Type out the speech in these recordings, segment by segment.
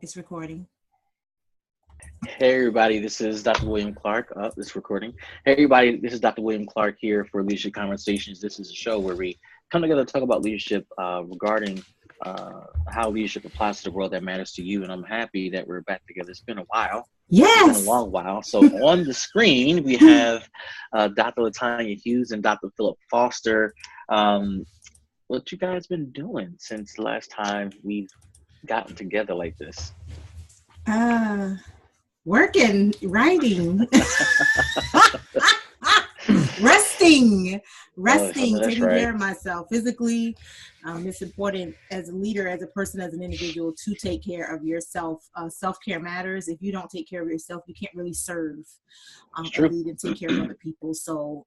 It's recording. Hey everybody, this is Dr. William Clark. This recording. Hey everybody, this is Dr. William Clark here for Leadership Conversations. This is a show where we come together to talk about leadership regarding how leadership applies to the world that matters to you. And I'm happy that we're back together. It's been a while. Yes. It's been a long while. So on the screen, we have Dr. Latanya Hughes and Dr. Philip Foster. What you guys been doing since the last time we've gotten together like this? Working, writing, resting, taking care of myself physically. It's important as a leader, as a person, as an individual to take care of yourself. Self-care matters. If you don't take care of yourself, you can't really serve and lead and take care of other people. So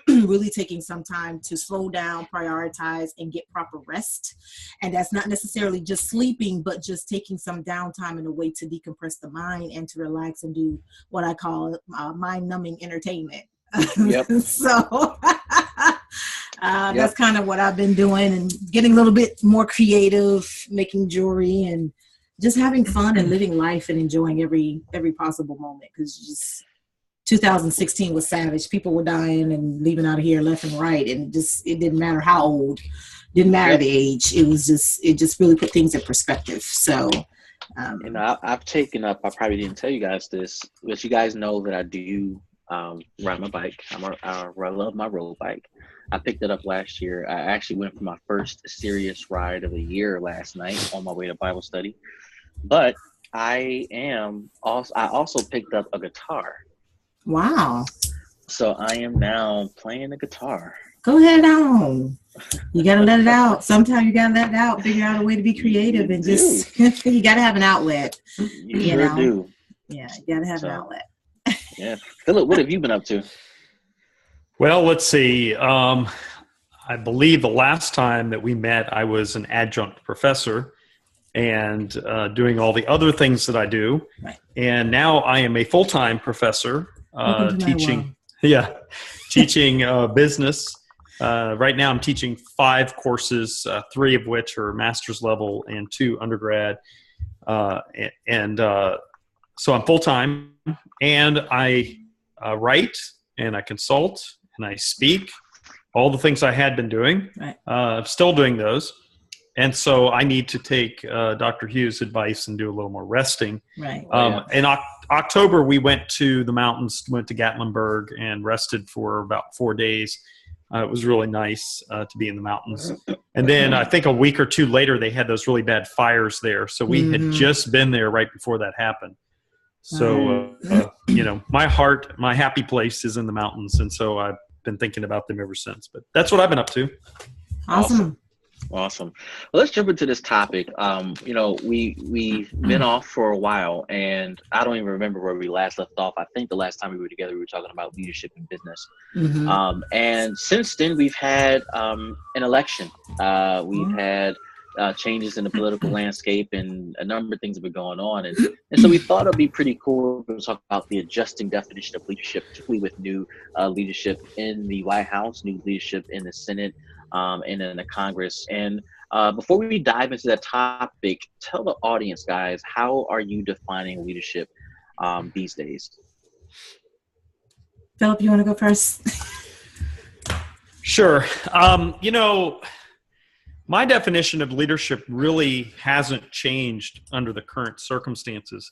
really taking some time to slow down, prioritize, and get proper rest. And that's not necessarily just sleeping, but just taking some downtime in a way to decompress the mind and to relax and do what I call mind-numbing entertainment. Yep. So that's kind of what I've been doing, and getting a little bit more creative, making jewelry and just having fun and living life and enjoying every possible moment. Because just 2016 was savage. People were dying and leaving out of here left and right, and it didn't matter how old, didn't matter the age. It just really put things in perspective. So I've taken up, I probably didn't tell you guys this, but you guys know that I do ride my bike. I love my road bike. I picked it up last year. I actually went for my first serious ride of the year last night on my way to Bible study. But I also picked up a guitar. Wow. So I am now playing the guitar. Go ahead on. You got to let it out. Sometimes you got to let it out, figure out a way to be creative, and just, you got to have an outlet. You sure do. Yeah, you got to have an outlet. Yeah. Philip, what have you been up to? Well, let's see. I believe the last time that we met, I was an adjunct professor and doing all the other things that I do. Right. And now I am a full-time professor teaching business. Right now I'm teaching 5 courses, 3 of which are master's level and 2 undergrad. So I'm full-time, and I write, and I consult, and I speak, all the things I had been doing. Right. I'm still doing those. And so I need to take Dr. Hughes' advice and do a little more resting. Right. In October, we went to the mountains, went to Gatlinburg, and rested for about 4 days. It was really nice to be in the mountains. And then I think a week or 2 later, they had those really bad fires there. So we had just been there right before that happened. So, my heart, my happy place is in the mountains. And so I've been thinking about them ever since. But that's what I've been up to. Awesome. Well, let's jump into this topic. We've been off for a while, and I don't even remember where we last left off. I think the last time we were together, we were talking about leadership in business. And since then, we've had an election. We've had changes in the political landscape, and a number of things have been going on. And so we thought it'd be pretty cool to talk about the adjusting definition of leadership, particularly with new leadership in the White House, new leadership in the Senate, and in the Congress. And before we dive into that topic, tell the audience, guys, how are you defining leadership these days? Philip, you want to go first? Sure. My definition of leadership really hasn't changed under the current circumstances.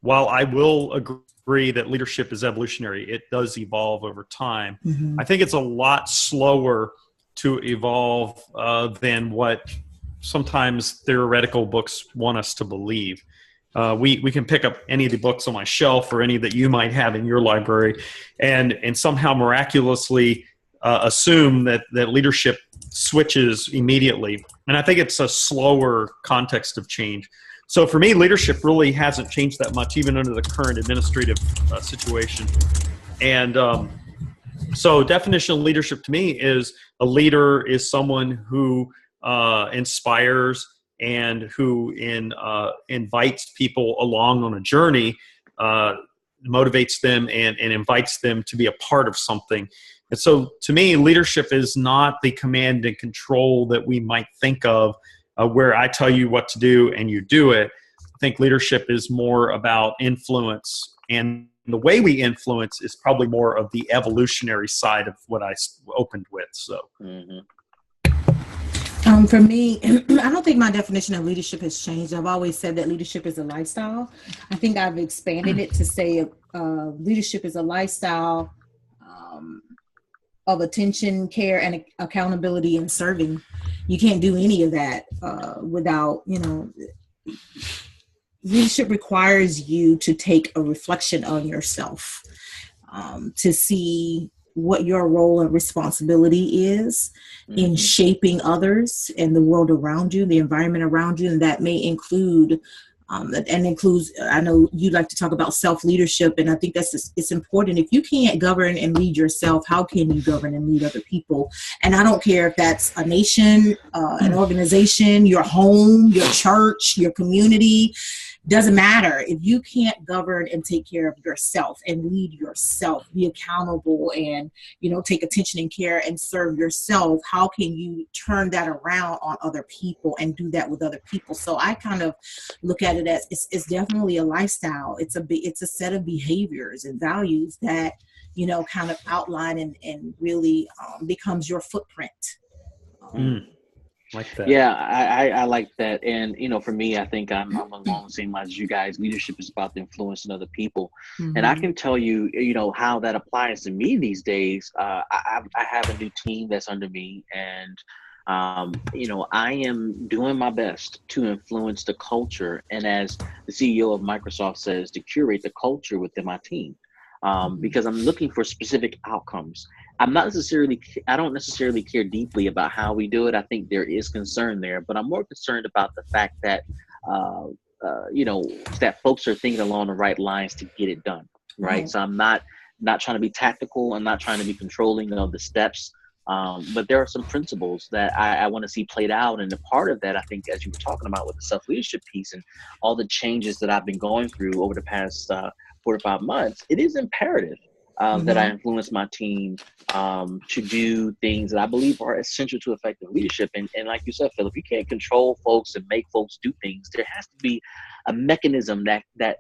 While I will agree that leadership is evolutionary, it does evolve over time. I think it's a lot slower to evolve than what sometimes theoretical books want us to believe. We can pick up any of the books on my shelf or any that you might have in your library and somehow miraculously assume that leadership switches immediately. And I think it's a slower context of change. So for me, leadership really hasn't changed that much, even under the current administrative situation. And so definition of leadership to me is a leader is someone who inspires and who invites people along on a journey, motivates them and invites them to be a part of something. And so to me, leadership is not the command and control that we might think of, where I tell you what to do and you do it. I think leadership is more about influence, and the way we influence is probably more of the evolutionary side of what I opened with. So. Mm-hmm. For me, I don't think my definition of leadership has changed. I've always said that leadership is a lifestyle. I think I've expanded it to say leadership is a lifestyle of attention, care, and accountability and serving. You can't do any of that without, leadership requires you to take a reflection on yourself, to see what your role and responsibility is in shaping others and the world around you, the environment around you. And that may include, I know you like to talk about self-leadership, and I think it's important. If you can't govern and lead yourself, how can you govern and lead other people? And I don't care if that's a nation, an organization, your home, your church, your community. Doesn't matter. If you can't govern and take care of yourself and lead yourself, be accountable and, take attention and care and serve yourself, how can you turn that around on other people and do that with other people? So I kind of look at it as it's definitely a lifestyle. It's a set of behaviors and values that, kind of outline and really becomes your footprint. Like that. Yeah, I like that. And, for me, I think I'm along the same lines as you guys. Leadership is about the influence in other people. Mm-hmm. And I can tell you, how that applies to me these days. I have a new team that's under me, and, I am doing my best to influence the culture. And as the CEO of Microsoft says, to curate the culture within my team. Because I'm looking for specific outcomes. I don't necessarily care deeply about how we do it. I think there is concern there, but I'm more concerned about the fact that, that folks are thinking along the right lines to get it done. Right. Mm-hmm. So I'm not trying to be tactical. I'm not trying to be controlling of the steps. But there are some principles that I want to see played out. And a part of that, I think, as you were talking about with the self-leadership piece and all the changes that I've been going through over the past 4 to 5 months, it is imperative that I influence my team to do things that I believe are essential to effective leadership. And like you said, Philip, you can't control folks and make folks do things. There has to be a mechanism that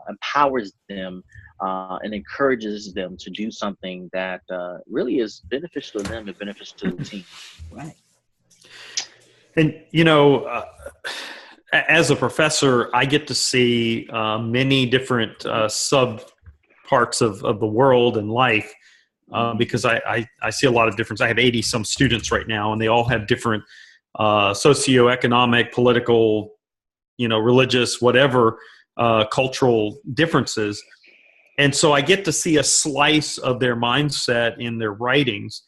empowers them and encourages them to do something that really is beneficial to them and beneficial to the team. Right. And, as a professor, I get to see many different sub parts of the world and life because I see a lot of difference. I have 80 some students right now, and they all have different socioeconomic, political, religious, whatever cultural differences. And so I get to see a slice of their mindset in their writings.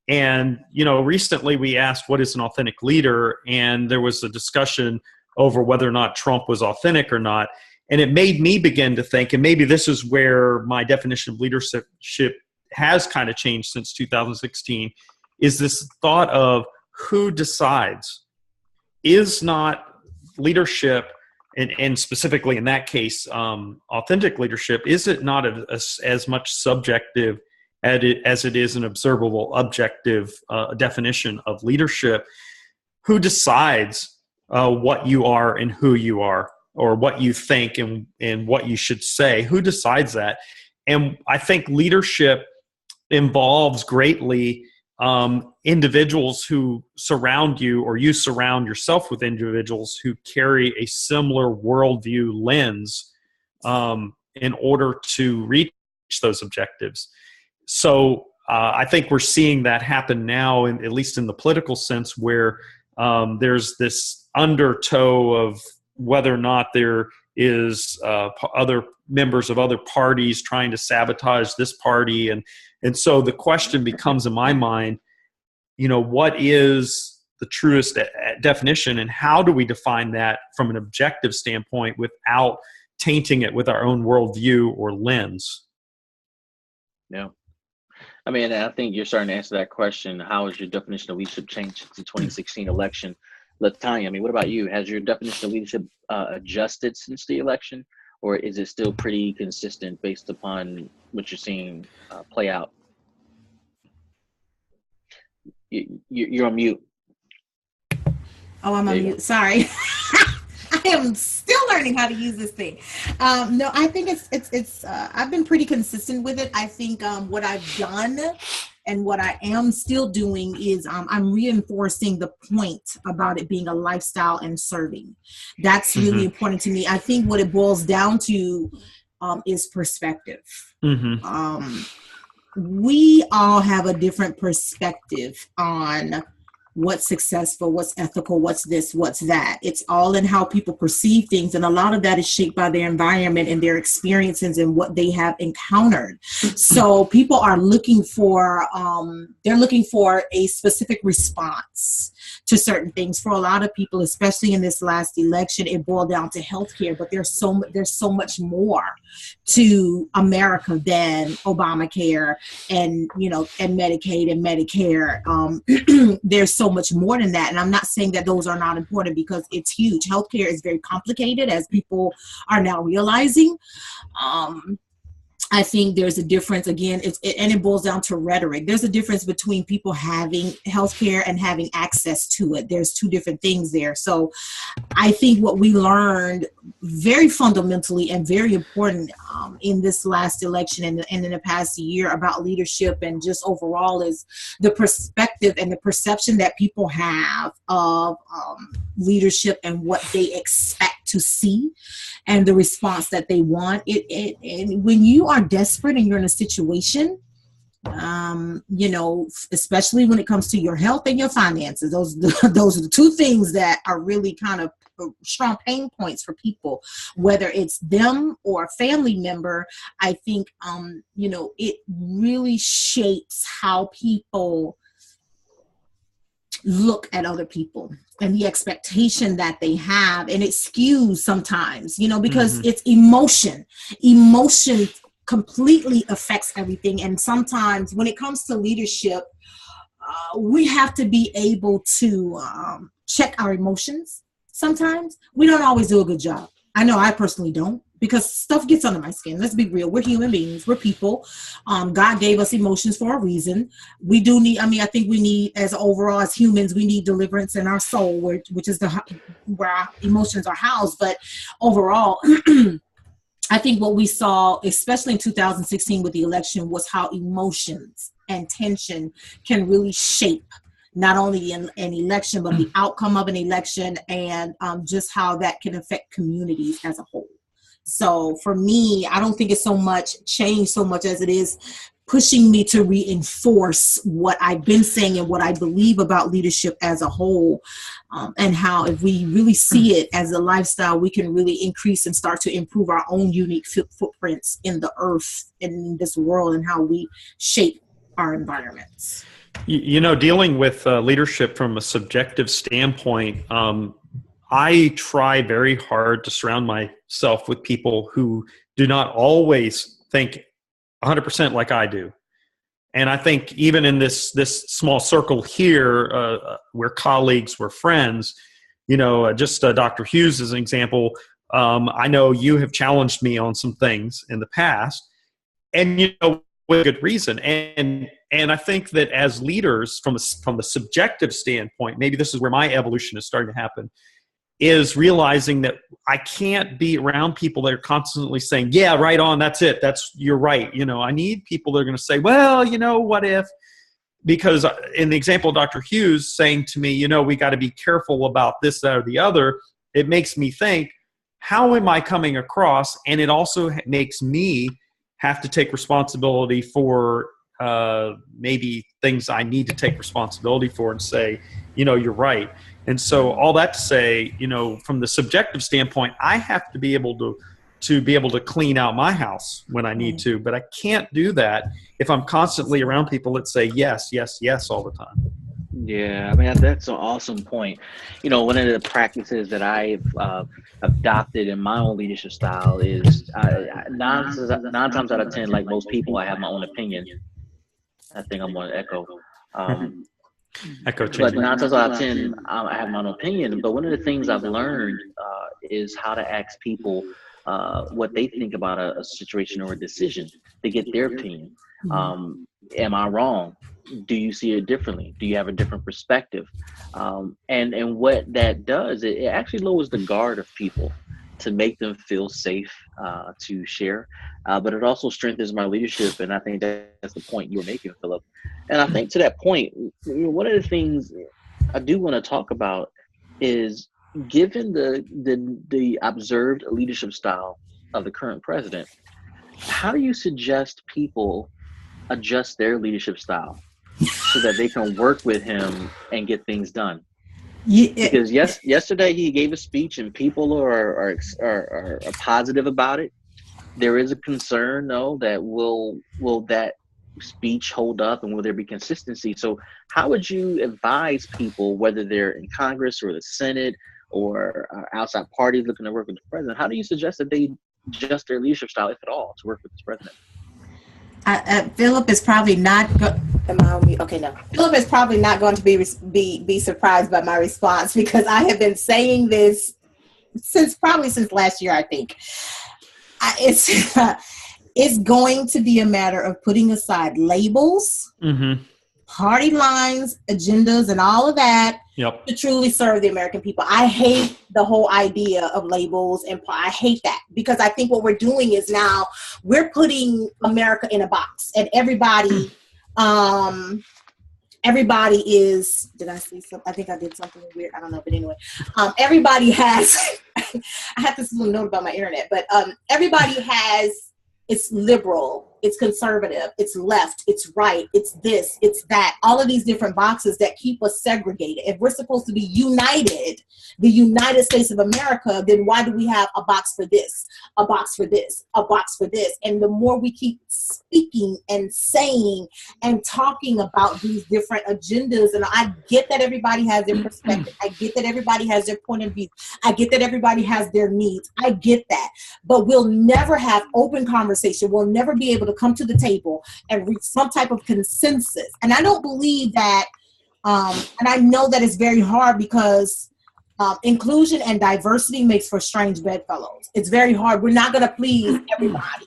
And, recently we asked, what is an authentic leader? And there was a discussion over whether or not Trump was authentic or not. And it made me begin to think, and maybe this is where my definition of leadership has kind of changed since 2016, is this thought of who decides. Is not leadership, and specifically in that case, authentic leadership, is it not as much subjective as it is an observable, objective definition of leadership? Who decides what you are and who you are, or what you think and what you should say? Who decides that? And I think leadership involves greatly individuals who surround you, or you surround yourself with individuals who carry a similar worldview lens in order to reach those objectives. So I think we're seeing that happen now, at least in the political sense, where there's this undertow of whether or not there is other members of other parties trying to sabotage this party. And so the question becomes, in my mind, what is the truest definition, and how do we define that from an objective standpoint without tainting it with our own worldview or lens? Yeah. I mean, I think you're starting to answer that question. How has your definition of leadership changed since the 2016 election? Latanya, I mean, what about you? Has your definition of leadership adjusted since the election, or is it still pretty consistent based upon what you're seeing play out? You're on mute. Oh, I'm on mute. Sorry. I am still learning how to use this thing. No, I think it's I've been pretty consistent with it. I think what I've done and what I am still doing is I'm reinforcing the point about it being a lifestyle and serving. That's really important to me. I think what it boils down to is perspective. We all have a different perspective on what's successful, what's ethical, what's this, what's that. It's all in how people perceive things. And a lot of that is shaped by their environment and their experiences and what they have encountered. So people are looking for, they're looking for a specific response to certain things. For a lot of people, especially in this last election, it boiled down to healthcare, but there's so much more to America than Obamacare and, you know, and Medicaid and Medicare. There's so much more than that. And I'm not saying that those are not important, because it's huge. Healthcare is very complicated, as people are now realizing. I think there's a difference, again, and it boils down to rhetoric. There's a difference between people having healthcare and having access to it. There's two different things there. So I think what we learned very fundamentally and very important in this last election and in the past year about leadership and just overall is the perspective and the perception that people have of leadership and what they expect to see and the response that they want. And when you are desperate and you're in a situation, you know, especially when it comes to your health and your finances, those are the two things that are really kind of strong pain points for people, whether it's them or a family member. I think, you know, it really shapes how people look at other people and the expectation that they have, and it skews sometimes, you know, because it's emotion completely affects everything. And sometimes when it comes to leadership, we have to be able to check our emotions. Sometimes we don't always do a good job. I know I personally don't, because stuff gets under my skin. Let's be real. We're human beings. We're people. God gave us emotions for a reason. We do need, I mean, I think we need, as overall, as humans, we need deliverance in our soul, which is where our emotions are housed. But overall, I think what we saw, especially in 2016 with the election, was how emotions and tension can really shape not only an election, but the outcome of an election, and just how that can affect communities as a whole. So for me, I don't think it's so much change so much as it is pushing me to reinforce what I've been saying and what I believe about leadership as a whole, and how if we really see it as a lifestyle, we can really increase and start to improve our own unique footprints in the earth, in this world, and how we shape our environments. You know, dealing with leadership from a subjective standpoint, I try very hard to surround myself with people who do not always think 100% like I do. And I think even in this small circle here, we're colleagues, we're friends, you know, just Dr. Hughes as an example. I know you have challenged me on some things in the past, and, you know, with good reason. And I think that as leaders, from the subjective standpoint, maybe this is where my evolution is starting to happen, is realizing that I can't be around people that are constantly saying, yeah, right on, that's it, you're right. You know, I need people that are going to say, well, you know, what if? Because in the example of Dr. Hughes saying to me, you know, we got to be careful about this, that, or the other, it makes me think, how am I coming across? And it also makes me have to take responsibility for maybe things I need to take responsibility for and say, you know, you're right. And so all that to say, you know, from the subjective standpoint, I have to be able to clean out my house when I need to, but I can't do that if I'm constantly around people that say yes, yes, yes all the time. Yeah, I mean, that's an awesome point. You know, one of the practices that I've adopted in my own leadership style is 9 times out of 10, like most people, I have my own opinion. I think I'm going to echo. But 9 times out of 10, I have my own opinion. But one of the things I've learned is how to ask people what they think about a situation or a decision to get their opinion. Am I wrong? do you see it differently? Do you have a different perspective? And what that does, it actually lowers the guard of people to make them feel safe to share. But it also strengthens my leadership. And I think that's the point you were making, Philip. And I think to that point, one of the things I do want to talk about is, given the observed leadership style of the current president, how do you suggest people adjust their leadership style so that they can work with him and get things done? Because yesterday he gave a speech and people are positive about it. There is a concern, though, that will that speech hold up and will there be consistency? So how would you advise people, whether they're in Congress or the Senate or outside parties looking to work with the president, how do you suggest that they adjust their leadership style, if at all, to work with this president? Philip is probably not. Am I on mute? Okay, no. Philip is probably not going to be surprised by my response, because I have been saying this since last year. I think it's going to be a matter of putting aside labels, party lines, agendas, and all of that. Yep. To truly serve the American people. I hate the whole idea of labels, and I hate that, because I think what we're doing is now we're putting America in a box, and everybody is, did I see something? I think I did something weird. I don't know, but anyway, everybody has, I have this little note about my internet, but everybody has, it's liberal, it's conservative, it's left, it's right, it's this, it's that, all of these different boxes that keep us segregated. If we're supposed to be united, the United States of America, then why do we have a box for this, a box for this, a box for this? And the more we keep speaking and saying and talking about these different agendas, and I get that everybody has their perspective, I get that everybody has their point of view, I get that everybody has their needs, I get that, but we'll never have open conversation. We'll never be able to come to the table and reach some type of consensus. And I don't believe that, and I know that it's very hard, because inclusion and diversity makes for strange bedfellows. It's very hard. We're not going to please everybody.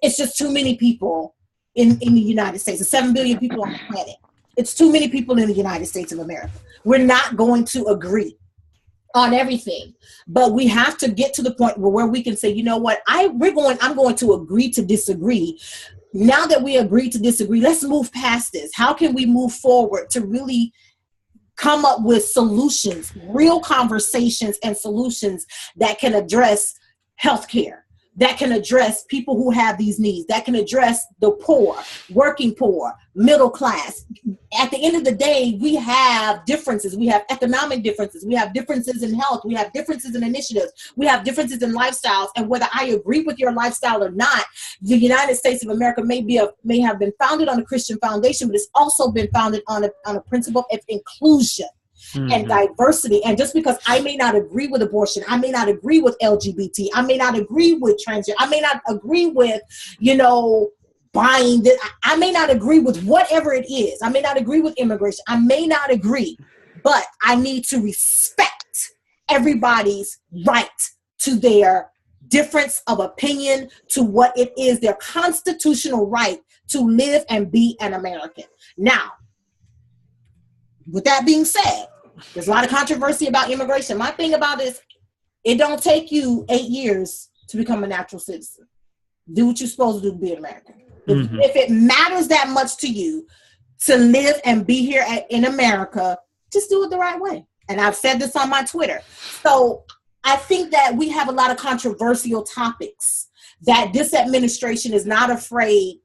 It's just too many people in the United States. There's 7 billion people on the planet. It's too many people in the United States of America. We're not going to agree on everything, but we have to get to the point where we can say, you know what, I'm going to agree to disagree. Now that we agree to disagree, let's move past this. How can we move forward to really come up with solutions, real conversations and solutions that can address healthcare, that can address people who have these needs, that can address the poor, working poor, middle class. At the end of the day, we have differences. We have economic differences. We have differences in health. We have differences in initiatives. We have differences in lifestyles. And whether I agree with your lifestyle or not, the United States of America may have been founded on a Christian foundation, but it's also been founded on a principle of inclusion and diversity. And just because I may not agree with abortion, I may not agree with LGBT, I may not agree with transgender, I may not agree with, buying this, I may not agree with whatever it is, I may not agree with immigration, I may not agree, but I need to respect everybody's right to their difference of opinion, to what it is, their constitutional right to live and be an American. Now, with that being said, there's a lot of controversy about immigration. My thing about it is, it don't take you 8 years to become a natural citizen. Do what you're supposed to do to be an American. If it matters that much to you to live and be here in America, just do it the right way. And I've said this on my Twitter. So I think that we have a lot of controversial topics that this administration is not afraid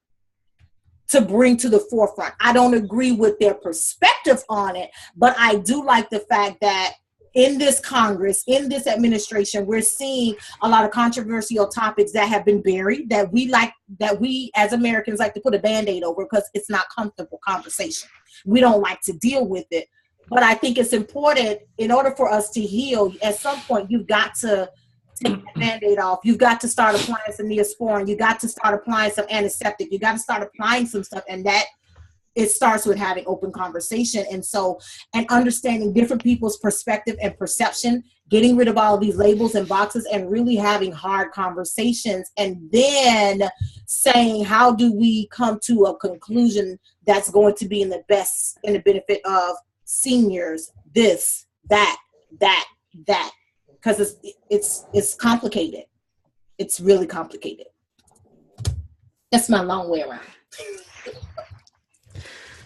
to bring to the forefront. I don't agree with their perspective on it, but I do like the fact that in this Congress, in this administration, we're seeing a lot of controversial topics that have been buried, that we as Americans like to put a Band-Aid over because it's not comfortable conversation. We don't like to deal with it. But I think it's important, in order for us to heal, at some point you've got to take that Band-Aid off. You've got to start applying some Neosporin. You got to start applying some antiseptic. You got to start applying some stuff, and that it starts with having open conversation. And understanding different people's perspective and perception getting rid of all of these labels and boxes and really having hard conversations, and then saying, how do we come to a conclusion that's going to be in the benefit of seniors, this, that, because it's complicated. It's really complicated. That's my long way around.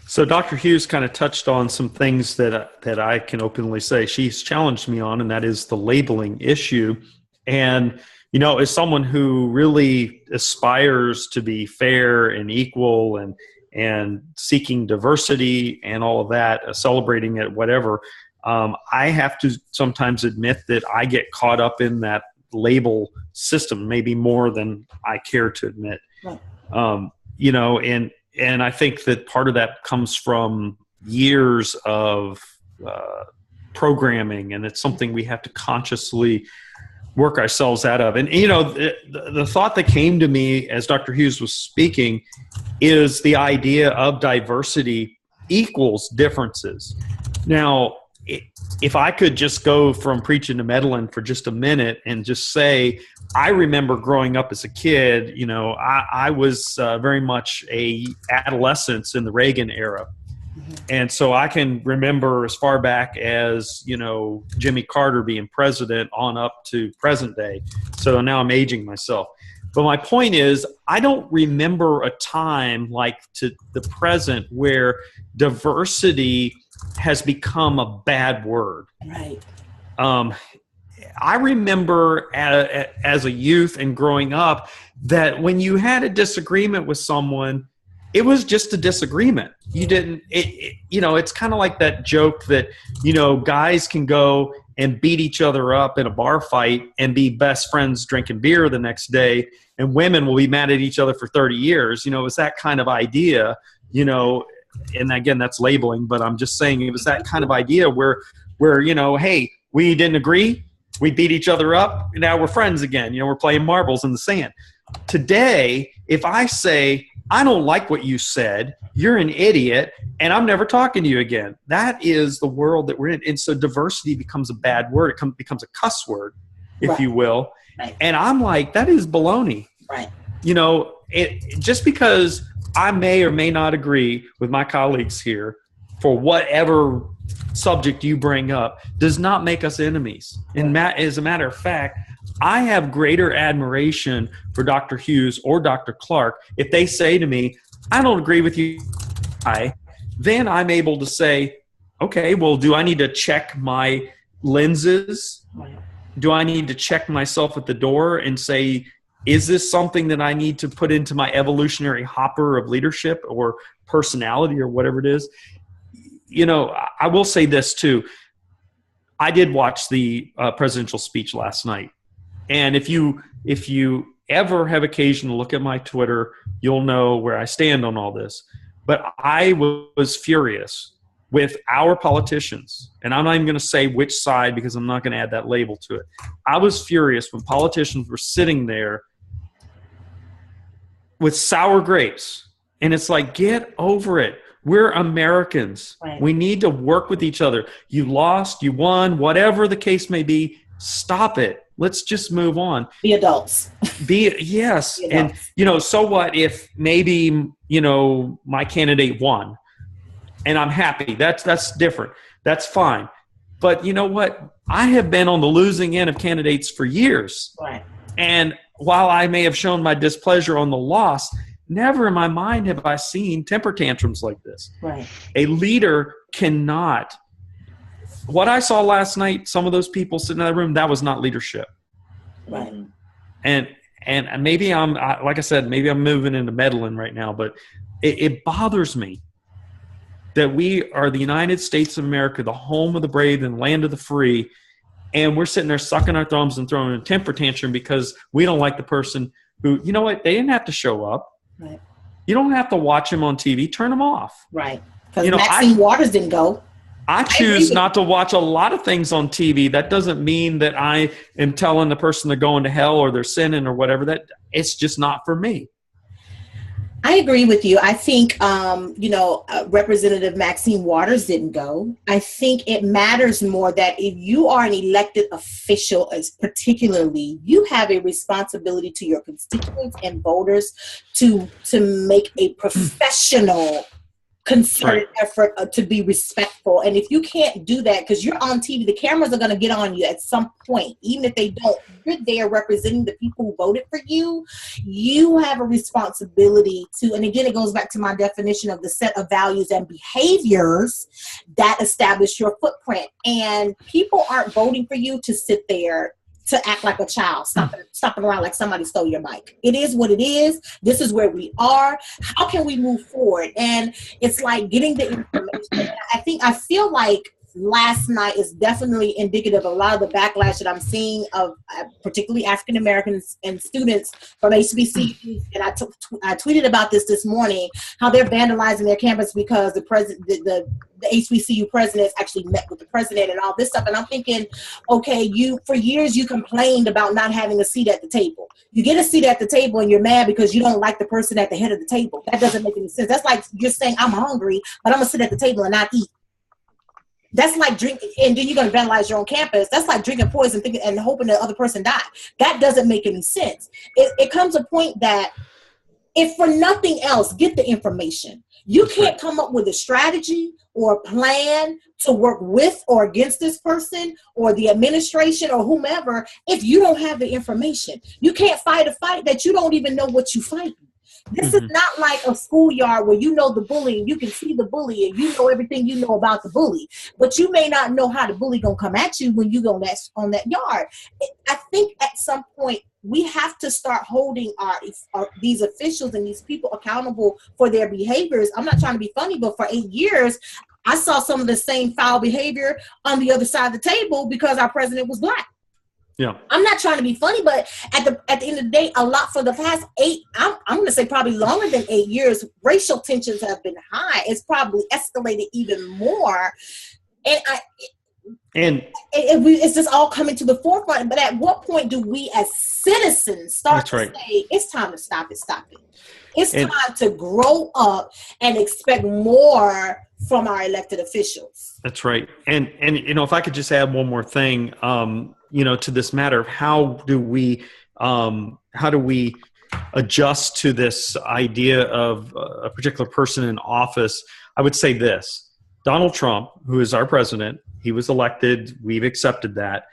So Dr. Hughes kind of touched on some things that I can openly say she's challenged me on, and that is the labeling issue. And, you know, as someone who really aspires to be fair and equal and seeking diversity and all of that, celebrating it, whatever, I have to sometimes admit that I get caught up in that label system, maybe more than I care to admit. Right. You know, and I think that part of that comes from years of programming, and it's something we have to consciously work ourselves out of. And, you know, the thought that came to me as Dr. Hughes was speaking is the idea of diversity equals differences. Now, if I could just go from preaching to meddling for just a minute and just say, I remember growing up as a kid, you know, I was very much a adolescence in the Reagan era. Mm-hmm. And so I can remember as far back as, you know, Jimmy Carter being president on up to present day. So now I'm aging myself. But my point is, I don't remember a time like to the present where diversity has become a bad word. Right. I remember as a youth and growing up that when you had a disagreement with someone, it was just a disagreement. You didn't, you know, it's kind of like that joke that, you know, guys can go and beat each other up in a bar fight and be best friends drinking beer the next day, and women will be mad at each other for 30 years. You know, it's that kind of idea, you know. And again, that's labeling, but I'm just saying it was that kind of idea where, you know, hey, we didn't agree. We beat each other up. And now we're friends again. You know, we're playing marbles in the sand. Today, if I say, I don't like what you said, you're an idiot, and I'm never talking to you again. That is the world that we're in. And so diversity becomes a bad word. It becomes a cuss word, if right. you will. Right. And I'm like, that is baloney. Right. You know, just because I may or may not agree with my colleagues here for whatever subject you bring up does not make us enemies. And as a matter of fact, I have greater admiration for Dr. Hughes or Dr. Clark if they say to me, I don't agree with you, then I'm able to say, okay, well, do I need to check my lenses? Do I need to check myself at the door and say, is this something that I need to put into my evolutionary hopper of leadership or personality or whatever it is? You know, I will say this too. I did watch the presidential speech last night. And if you ever have occasion to look at my Twitter, you'll know where I stand on all this. But I was furious with our politicians. And I'm not even going to say which side because I'm not going to add that label to it. I was furious when politicians were sitting there with sour grapes. And it's like, get over it. We're Americans. Right. We need to work with each other. You lost, you won, whatever the case may be, stop it. Let's just move on. Be adults. Yes. Be adults. And, you know, so what if maybe, you know, my candidate won and I'm happy? That's different. That's fine. But you know what? I have been on the losing end of candidates for years. Right. And while I may have shown my displeasure on the loss, never in my mind have I seen temper tantrums like this. Right. A leader cannot. What I saw last night, some of those people sitting in that room, that was not leadership. Right. And maybe like I said, maybe I'm moving into meddling right now, but it bothers me that we are the United States of America, the home of the brave and land of the free, and we're sitting there sucking our thumbs and throwing a temper tantrum because we don't like the person who, you know what, they didn't have to show up. Right. You don't have to watch them on TV. Turn them off. Right. Because Maxine Waters didn't go. I choose not to watch a lot of things on TV. That doesn't mean that I am telling the person they're going to hell or they're sinning or whatever. That it's just not for me. I agree with you. I think, Representative Maxine Waters didn't go. I think it matters more that if you are an elected official, as particularly, you have a responsibility to your constituents and voters to make a professional concerted effort to be respectful. And if you can't do that, because you're on TV, the cameras are going to get on you at some point, even if they don't. You're there representing the people who voted for you. You have a responsibility to, and again, it goes back to my definition of the set of values and behaviors that establish your footprint. And people aren't voting for you to sit there to act like a child, stopping around like somebody stole your mic. It is what it is. This is where we are. How can we move forward? And it's like getting the information. I feel like last night is definitely indicative of a lot of the backlash that I'm seeing of particularly African Americans and students from HBCUs. And I tweeted about this morning, how they're vandalizing their campus because the HBCU presidents actually met with the president and all this stuff. And I'm thinking, okay, for years you complained about not having a seat at the table. You get a seat at the table and you're mad because you don't like the person at the head of the table. That doesn't make any sense. That's like you're saying, I'm hungry, but I'm gonna sit at the table and not eat. That's like drinking, and then you're going to vandalize your own campus. That's like drinking poison and hoping the other person die. That doesn't make any sense. It comes a point that if for nothing else, get the information. You can't come up with a strategy or a plan to work with or against this person or the administration or whomever if you don't have the information. You can't fight a fight that you don't even know what you're fighting. This is not like a schoolyard where you know the bully and you can see the bully and you know everything you know about the bully, but you may not know how the bully gonna come at you when you go on that yard. I think at some point we have to start holding these officials and these people accountable for their behaviors. I'm not trying to be funny, but for 8 years, I saw some of the same foul behavior on the other side of the table because our president was Black. Yeah, I'm not trying to be funny, but at the end of the day, a lot for the past 8, I'm going to say probably longer than 8 years, racial tensions have been high. It's probably escalated even more, it's just all coming to the forefront. But at what point do we as citizens start to say it's time to stop it? It's time to grow up and expect more from our elected officials. That's right. And if I could just add one more thing, to this matter of how do we adjust to this idea of a particular person in office? I would say this: Donald Trump, who is our president, he was elected. We've accepted that.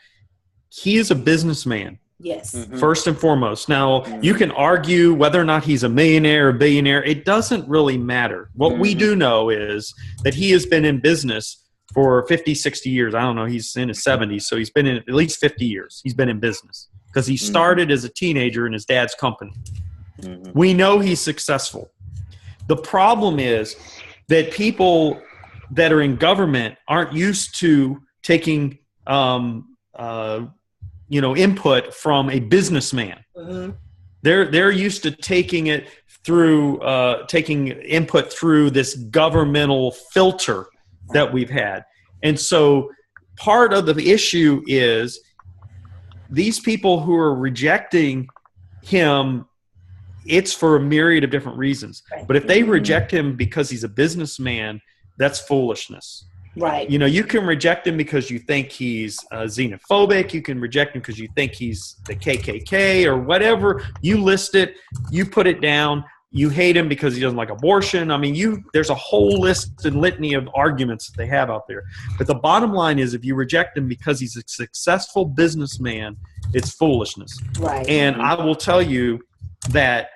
He is a businessman. Yes. Mm-hmm. First and foremost. Now, you can argue whether or not he's a millionaire or billionaire. It doesn't really matter. What we do know is that he has been in business for 50, 60 years. I don't know. He's in his 70s, so he's been in at least 50 years. He's been in business because he started as a teenager in his dad's company. Mm-hmm. We know he's successful. The problem is that people that are in government aren't used to taking input from a businessman. Mm-hmm. They're used to taking it through taking input through this governmental filter that we've had. And so part of the issue is these people who are rejecting him, it's for a myriad of different reasons. But if they reject him because he's a businessman, that's foolishness. Right. You can reject him because you think he's xenophobic. You can reject him because you think he's the KKK or whatever. You list it. You put it down. You hate him because he doesn't like abortion. I mean, there's a whole list and litany of arguments that they have out there. But the bottom line is if you reject him because he's a successful businessman, it's foolishness. Right. And I will tell you that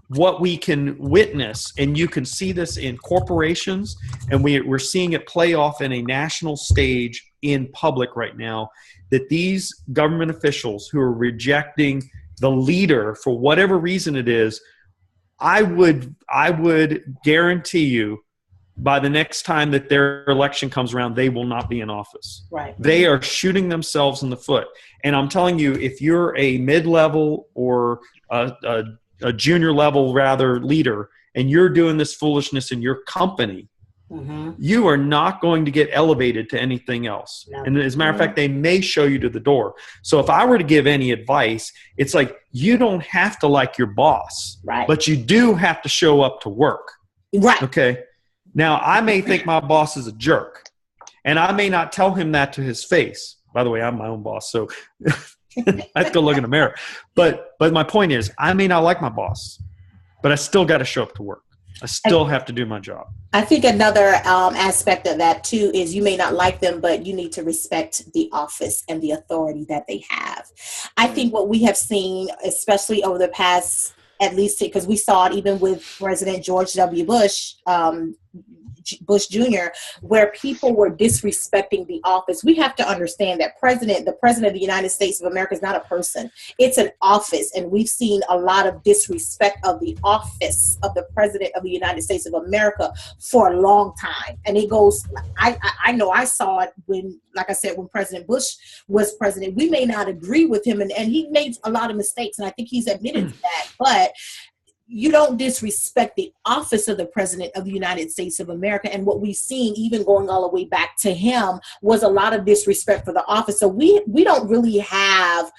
what we can witness, and you can see this in corporations, and we're seeing it play off in a national stage in public right now, that these government officials who are rejecting the leader for whatever reason it is, I would guarantee you by the next time that their election comes around, they will not be in office. Right. They are shooting themselves in the foot. And I'm telling you, if you're a mid-level or a junior level rather leader, and you're doing this foolishness in your company, you are not going to get elevated to anything else. No. And as a matter of fact, they may show you to the door. So if I were to give any advice, it's like, you don't have to like your boss, right, but you do have to show up to work. Right. Okay. Now, I may think my boss is a jerk, and I may not tell him that to his face. By the way, I'm my own boss, so I have to go look in the mirror. But my point is, I may not like my boss, but I still got to show up to work. I still have to do my job. I think another aspect of that too is you may not like them, but you need to respect the office and the authority that they have. I think what we have seen, especially over the past, at least because we saw it even with President George W. Bush, Bush Jr., where people were disrespecting the office. We have to understand that the president of the United States of America is not a person. It's an office. And we've seen a lot of disrespect of the office of the president of the United States of America for a long time. And it goes, I know I saw it when, like I said, when President Bush was president. We may not agree with him, and he made a lot of mistakes, and I think he's admitted to that. But you don't disrespect the office of the president of the United States of America. And what we've seen, even going all the way back to him, was a lot of disrespect for the office. So we don't really have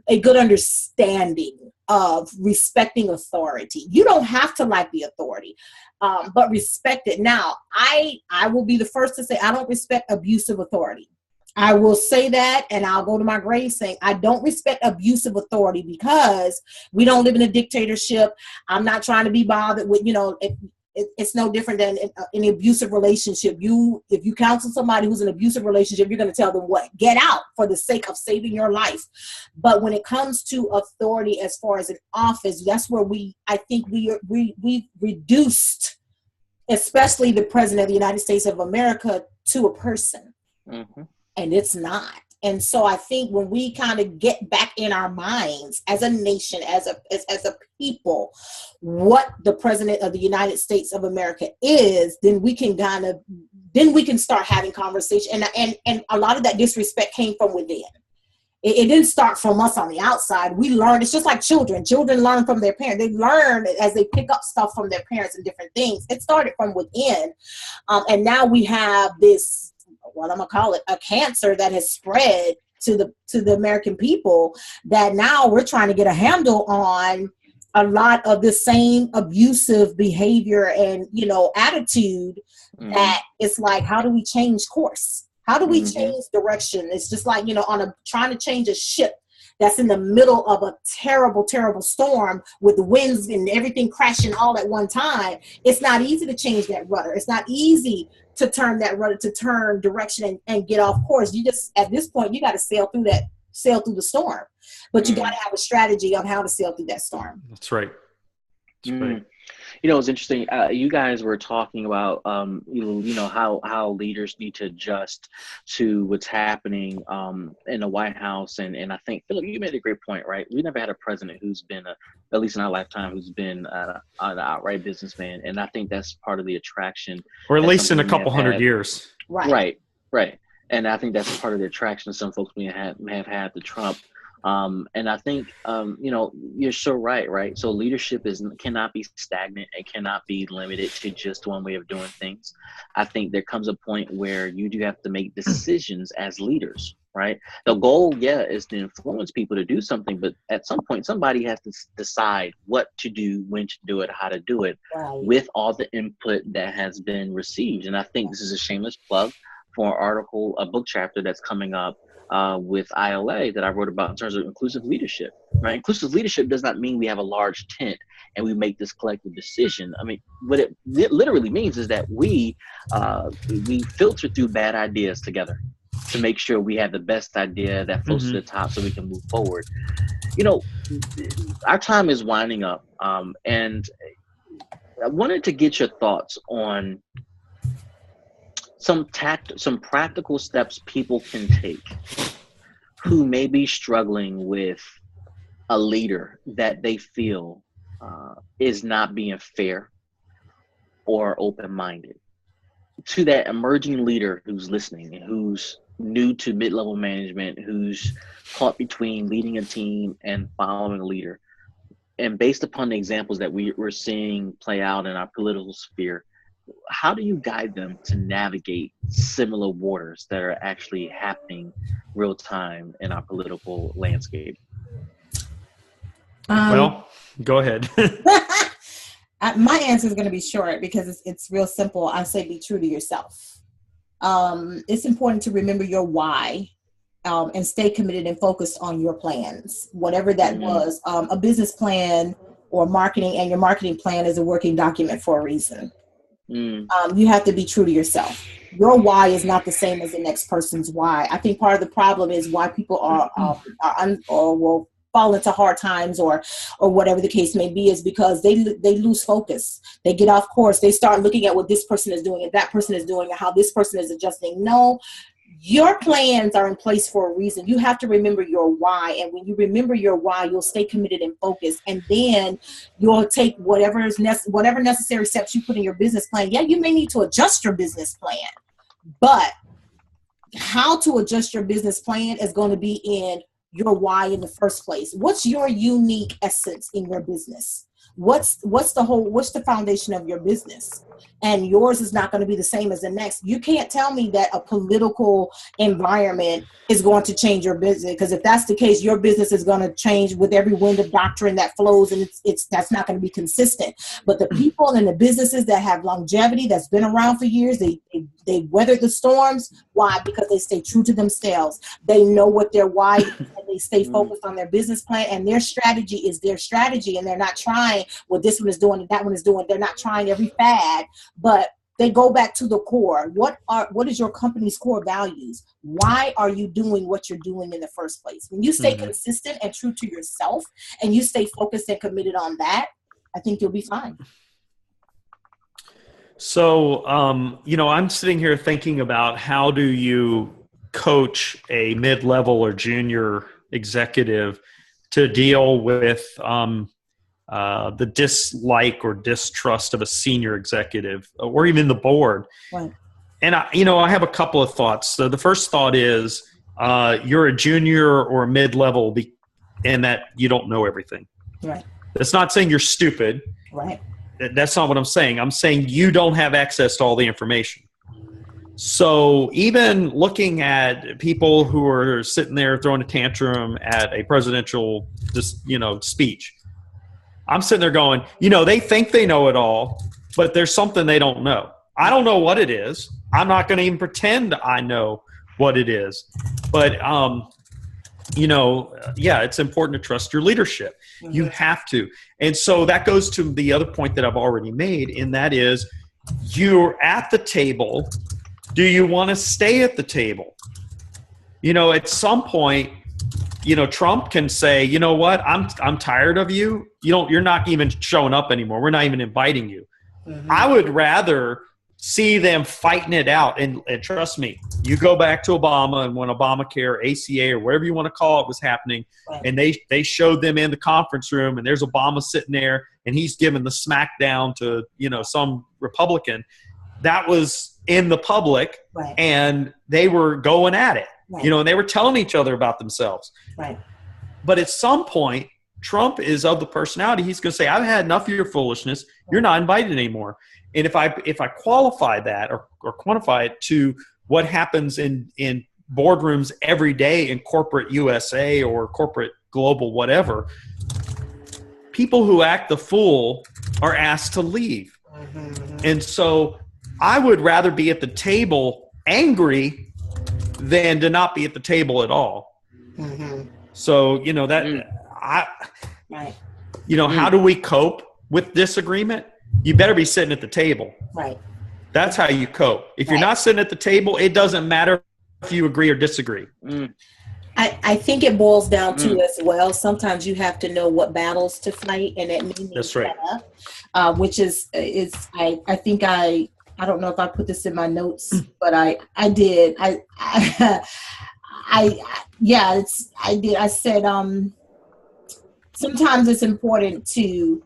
a good understanding of respecting authority. You don't have to like the authority, but respect it. Now, I will be the first to say I don't respect abusive authority. I will say that, and I'll go to my grave saying I don't respect abusive authority, because we don't live in a dictatorship. I'm not trying to be bothered with, it's no different than an abusive relationship. If you counsel somebody who's in an abusive relationship, you're going to tell them what? Get out for the sake of saving your life. But when it comes to authority, as far as an office, that's where I think we've reduced, especially the president of the United States of America, to a person. Mm-hmm. And it's not. And so I think when we kind of get back in our minds as a nation, as a people, what the president of the United States of America is, then we can start having conversation. And a lot of that disrespect came from within. It didn't start from us on the outside. We learned. It's just like children. Children learn from their parents. They learn as they pick up stuff from their parents and different things. It started from within. And now we have this, what I'm gonna call it, a cancer that has spread to the American people, that now we're trying to get a handle on a lot of the same abusive behavior and, attitude. Mm-hmm. That it's like, how do we change course? How do we change direction? It's just like, trying to change a ship that's in the middle of a terrible, terrible storm with the winds and everything crashing all at one time. It's not easy to change that rudder. It's not easy to turn that rudder, to turn direction and get off course. You just, at this point, you got to sail through the storm. But you got to have a strategy of how to sail through that storm. That's right. That's right. It's interesting. You guys were talking about, how leaders need to adjust to what's happening in the White House. And I think, Philip, you made a great point, right? We never had a president who's been, at least in our lifetime, who's been an outright businessman. And I think that's part of the attraction. Or at least in a couple hundred years. Right. And I think that's part of the attraction some folks may have had to Trump. And I think, you're so right? So leadership cannot be stagnant. It cannot be limited to just one way of doing things. I think there comes a point where you do have to make decisions as leaders, right? The goal, is to influence people to do something, but at some point, somebody has to decide what to do, when to do it, how to do it, with all the input that has been received. And I think this is a shameless plug for a book chapter that's coming up with ILA that I wrote about in terms of inclusive leadership, right? Inclusive leadership does not mean we have a large tent and we make this collective decision. I mean, what it literally means is that we filter through bad ideas together to make sure we have the best idea that floats to the top so we can move forward. Our time is winding up, and I wanted to get your thoughts on some practical steps people can take who may be struggling with a leader that they feel is not being fair or open-minded. To that emerging leader who's listening and who's new to mid-level management, who's caught between leading a team and following a leader. And based upon the examples that we're seeing play out in our political sphere, how do you guide them to navigate similar waters that are actually happening real time in our political landscape? Well, go ahead. My answer is going to be short because it's real simple. I say be true to yourself. It's important to remember your why and stay committed and focused on your plans, whatever that was. A business plan or marketing, and your marketing plan is a working document for a reason. You have to be true to yourself. Your why is not the same as the next person's why. I think part of the problem is why people will fall into hard times or whatever the case may be is because they lose focus. They get off course. They start looking at what this person is doing and that person is doing and how this person is adjusting. No, your plans are in place for a reason. You have to remember your why. And when you remember your why, you'll stay committed and focused. And then you'll take whatever necessary steps you put in your business plan. Yeah, you may need to adjust your business plan, but how to adjust your business plan is going to be in your why in the first place. What's your unique essence in your business? What's the foundation of your business? And yours is not going to be the same as the next. You can't tell me that a political environment is going to change your business, because if that's the case, your business is going to change with every wind of doctrine that flows, and that's not going to be consistent. But the people and the businesses that have longevity, that's been around for years, they weathered the storms. Why? Because they stay true to themselves. They know what their why is, and they stay focused on their business plan, and their strategy is their strategy, and they're not trying what this one is doing and that one is doing. They're not trying every fad, but they go back to the core. What is your company's core values? Why are you doing what you're doing in the first place? When you stay consistent and true to yourself, and you stay focused and committed on that, I think you'll be fine. So, I'm sitting here thinking about how do you coach a mid-level or junior executive to deal with the dislike or distrust of a senior executive or even the board. Right. And I have a couple of thoughts. So the first thought is you're a junior or a mid-level and that you don't know everything. Right. That's not saying you're stupid. Right. That's not what I'm saying. I'm saying you don't have access to all the information. So even looking at people who are sitting there throwing a tantrum at a presidential speech, I'm sitting there going, they think they know it all, but there's something they don't know. I don't know what it is. I'm not going to even pretend I know what it is. But, it's important to trust your leadership. Mm-hmm. You have to. And so that goes to the other point that I've already made, and that is you're at the table. Do you want to stay at the table? At some point, Trump can say, you know what, I'm tired of you. You're not even showing up anymore. We're not even inviting you. Mm-hmm. I would rather see them fighting it out. And trust me, you go back to Obama and when Obamacare, ACA, or whatever you want to call it was happening, right. And they showed them in the conference room and there's Obama sitting there and he's giving the smackdown to, some Republican. That was in the public, right. And they were going at it. Right. And they were telling each other about themselves. Right. But at some point, Trump is of the personality. He's going to say, I've had enough of your foolishness. You're not invited anymore. And if I qualify that or quantify it to what happens in boardrooms every day in corporate USA or corporate global whatever, people who act the fool are asked to leave. Mm-hmm. And so I would rather be at the table angry than to not be at the table at all. Mm-hmm. So, how do we cope with disagreement? You better be sitting at the table. Right. That's how you cope. If you're not sitting at the table, it doesn't matter if you agree or disagree. Mm. I think it boils down to as well, sometimes you have to know what battles to fight, and it may That's right. Which is I think I don't know if I put this in my notes, but I did. I did. I said sometimes it's important to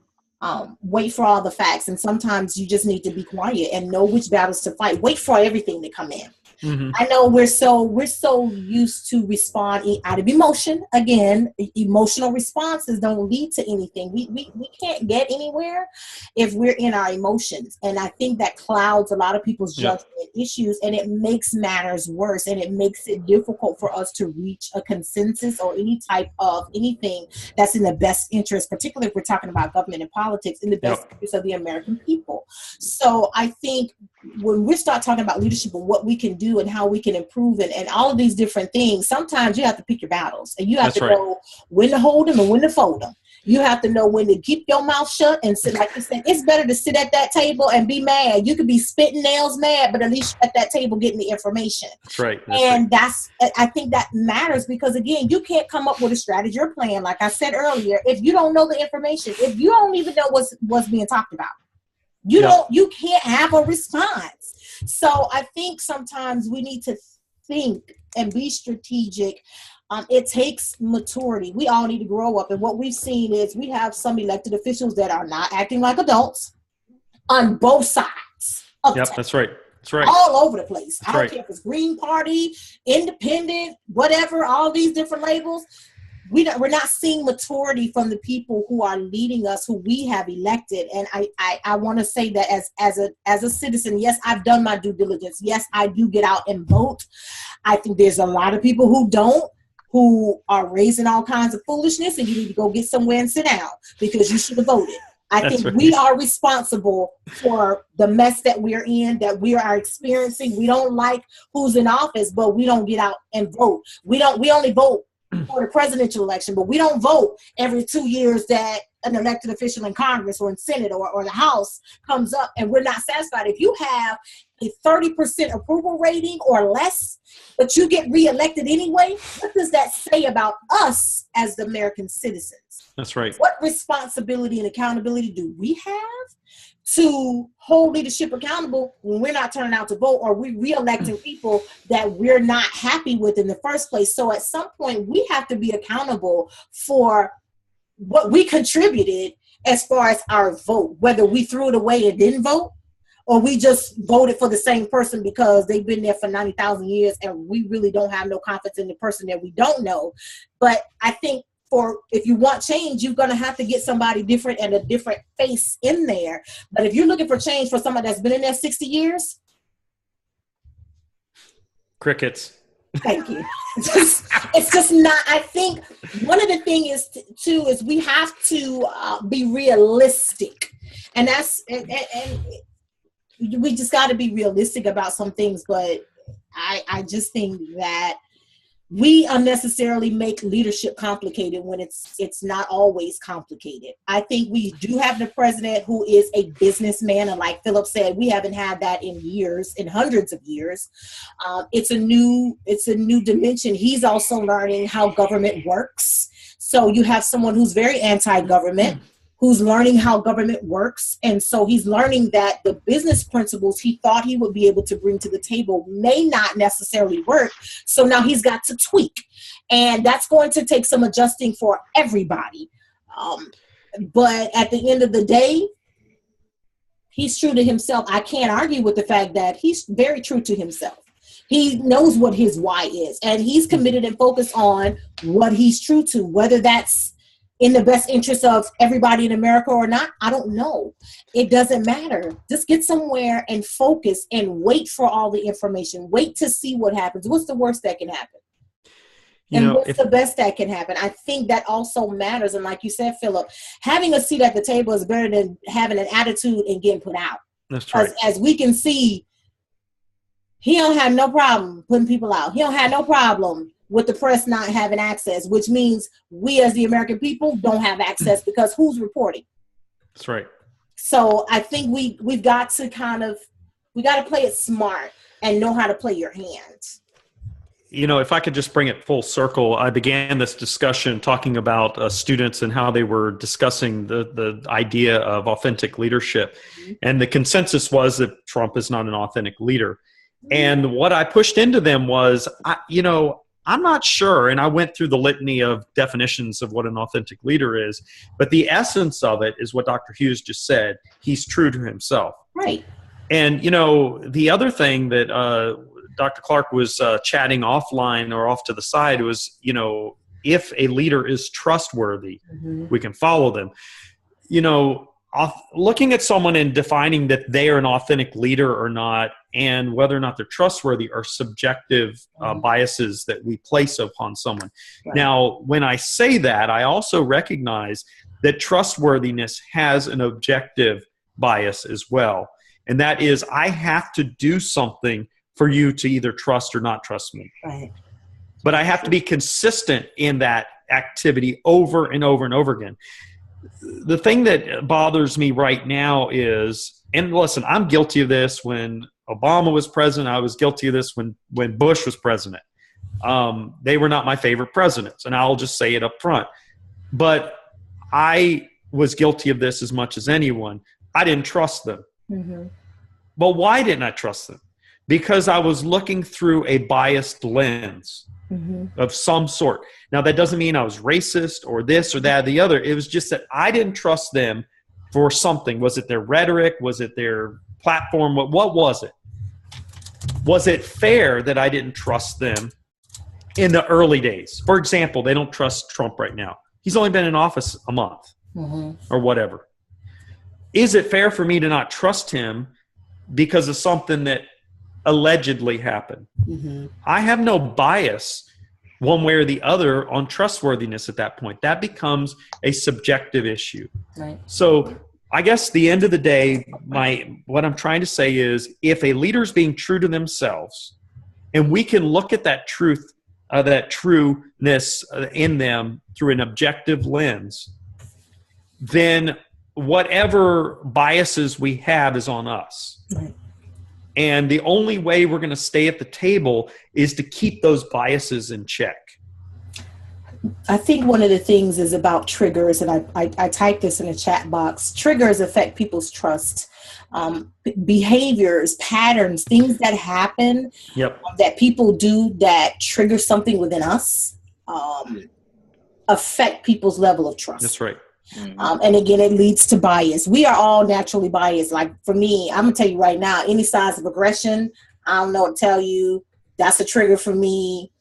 wait for all the facts, and sometimes you just need to be quiet and know which battles to fight. Wait for everything to come in. I know we're so used to respond out of emotion. Again, emotional responses don't lead to anything. We can't get anywhere if we're in our emotions. And I think that clouds a lot of people's judgment issues, and it makes matters worse, and it makes it difficult for us to reach a consensus or any type of anything that's in the best interest, particularly if we're talking about government and politics, in the best interest of the American people. So I think when we start talking about leadership and what we can do and how we can improve it and all of these different things, sometimes you have to pick your battles, and you have to know when to hold them and when to fold them. You have to know when to keep your mouth shut and sit. Like you said, it's better to sit at that table and be mad. You could be spitting nails mad, but at least you're at that table getting the information. That's right. I think that matters, because again, you can't come up with a strategy or plan, like I said earlier, if you don't know the information, if you don't even know what's being talked about. You can't have a response. So I think sometimes we need to think and be strategic. It takes maturity. We all need to grow up. And what we've seen is we have some elected officials that are not acting like adults on both sides. That's right. That's right. All over the place. I don't care if it's Green Party, Independent, whatever, all these different labels. We're not seeing maturity from the people who are leading us, who we have elected. And I want to say that as a citizen, yes, I've done my due diligence. Yes, I do get out and vote. I think there's a lot of people who don't, who are raising all kinds of foolishness, and you need to go get somewhere and sit down because you should have voted. I think we are responsible for the mess that we're in, that we are experiencing. We don't like who's in office, but we don't get out and vote. We only vote for the presidential election, but we don't vote every 2 years that an elected official in Congress or in Senate or the House comes up and we're not satisfied. If you have a 30% approval rating or less, but you get reelected anyway, what does that say about us as the American citizens? That's right. What responsibility and accountability do we have to hold leadership accountable when we're not turning out to vote, or we're re-electing people that we're not happy with in the first place? So at some point, we have to be accountable for what we contributed as far as our vote, whether we threw it away and didn't vote, or we just voted for the same person because they've been there for 90,000 years and we really don't have no confidence in the person that we don't know. But I think if you want change, you're going to have to get somebody different and a different face in there. But if you're looking for change for somebody that's been in there 60 years, crickets. Thank you. It's just not. I think one of the things too is we have to be realistic, and we just got to be realistic about some things. But I just think that we unnecessarily make leadership complicated when it's not always complicated. I think we do have the president who is a businessman, and like Philip said, we haven't had that in years, in hundreds of years. It's a new dimension. He's also learning how government works. So you have someone who's very anti-government, who's learning how government works. And so he's learning that the business principles he thought he would be able to bring to the table may not necessarily work. So now he's got to tweak. And that's going to take some adjusting for everybody. But at the end of the day, he's true to himself. I can't argue with the fact that he's very true to himself. He knows what his why is, and he's committed and focused on what he's true to, whether that's in the best interest of everybody in America or not, I don't know. It doesn't matter. Just get somewhere and focus and wait for all the information. Wait to see what happens. What's the worst that can happen? What's the best that can happen? I think that also matters. And like you said, Philip, having a seat at the table is better than having an attitude and getting put out. That's right. As we can see, he don't have no problem putting people out. He don't have no problem with the press not having access, which means we as the American people don't have access because who's reporting? That's right. So I think we've got to play it smart and know how to play your hand. If I could just bring it full circle, I began this discussion talking about students and how they were discussing the idea of authentic leadership. Mm-hmm. And the consensus was that Trump is not an authentic leader. Mm-hmm. And what I pushed into them was, I'm not sure, and I went through the litany of definitions of what an authentic leader is, but the essence of it is what Dr. Hughes just said. He's true to himself. Right. And, the other thing that Dr. Clark was chatting offline or off to the side was, if a leader is trustworthy, we can follow them. Looking at someone and defining that they are an authentic leader or not, and whether or not they're trustworthy, are subjective biases that we place upon someone. Right. Now, when I say that, I also recognize that trustworthiness has an objective bias as well. And that is, I have to do something for you to either trust or not trust me. Right. But I have to be consistent in that activity over and over and over again. The thing that bothers me right now is, and listen, I'm guilty of this when Obama was president. I was guilty of this when Bush was president. They were not my favorite presidents, and I'll just say it up front. But I was guilty of this as much as anyone. I didn't trust them. Mm-hmm. But why didn't I trust them? Because I was looking through a biased lens of some sort. Now, that doesn't mean I was racist or this or that or the other. It was just that I didn't trust them for something. Was it their rhetoric? Was it their platform? What was it? Was it fair that I didn't trust them in the early days? For example, they don't trust Trump right now. He's only been in office a month or whatever. Is it fair for me to not trust him because of something that allegedly happened? I have no bias one way or the other on trustworthiness at that point. That becomes a subjective issue. Right. So I guess the end of the day, what I'm trying to say is, if a leader is being true to themselves, and we can look at that truth, that trueness in them through an objective lens, then whatever biases we have is on us. Right. And the only way we're going to stay at the table is to keep those biases in check. I think one of the things is about triggers, and I typed this in the chat box. Triggers affect people's trust. Behaviors, patterns, things that happen that people do that trigger something within us affect people's level of trust. That's right. And again, it leads to bias. We are all naturally biased. Like for me, I'm gonna tell you right now, any signs of aggression, I don't know what to tell you. That's a trigger for me.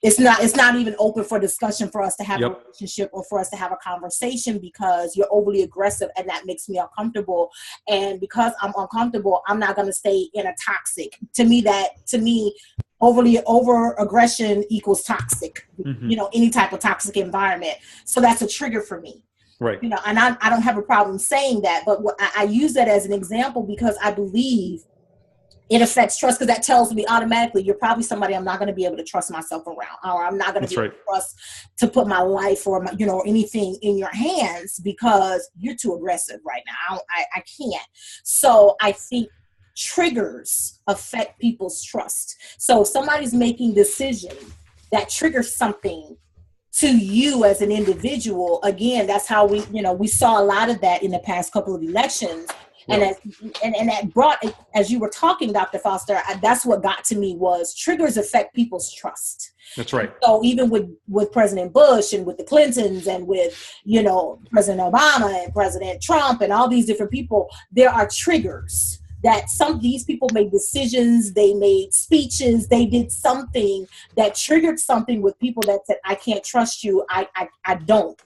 It's not even open for discussion for us to have a relationship or for us to have a conversation, because you're overly aggressive and that makes me uncomfortable. And because I'm uncomfortable, I'm not gonna stay in a toxic. To me, over aggression equals toxic, any type of toxic environment. So that's a trigger for me. Right. And I don't have a problem saying that, but I use that as an example because I believe it affects trust, because that tells me automatically you're probably somebody I'm not going to be able to trust myself around, or I'm not going to be able to trust to put my life or anything in your hands because you're too aggressive right now. I can't. So I think triggers affect people's trust. So if somebody's making decisions that trigger something to you as an individual, again, that's how we saw a lot of that in the past couple of elections. And that brought, as you were talking, Dr. Foster, that's what got to me was triggers affect people's trust. That's right. So even with President Bush and with the Clintons and with, President Obama and President Trump and all these different people, there are triggers that these people made decisions, they made speeches, they did something that triggered something with people that said, I can't trust you, I don't,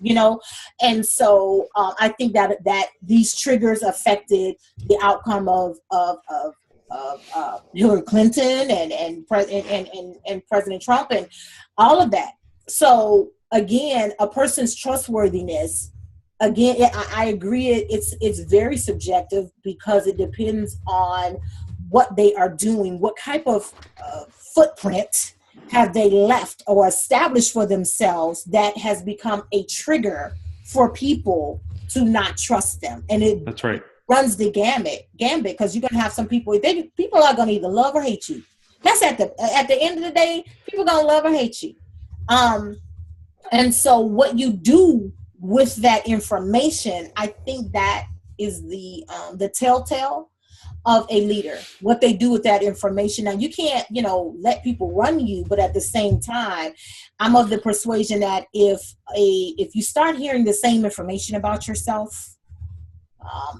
And so I think that these triggers affected the outcome of Hillary Clinton and President Trump and all of that. So again, a person's trustworthiness, again, I agree. It's very subjective because it depends on what they are doing, what type of footprint have they left or established for themselves that has become a trigger for people to not trust them. And that's right. Runs the gambit because you're gonna have some people. People are gonna either love or hate you. That's at the end of the day, people gonna love or hate you. And so what you do with that information, I think that is the telltale of a leader, what they do with that information. Now, you can't, let people run you, but at the same time, I'm of the persuasion that if you start hearing the same information about yourself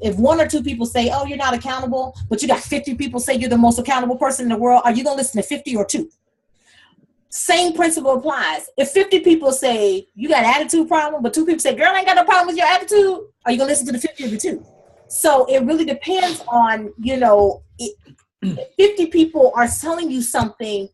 If one or two people say, oh, you're not accountable, but you got 50 people say you're the most accountable person in the world, are you going to listen to 50 or 2? Same principle applies. If 50 people say you got an attitude problem, but 2 people say, girl, I ain't got no problem with your attitude, are you going to listen to the 50 or the 2? So it really depends on, if 50 people are telling you something,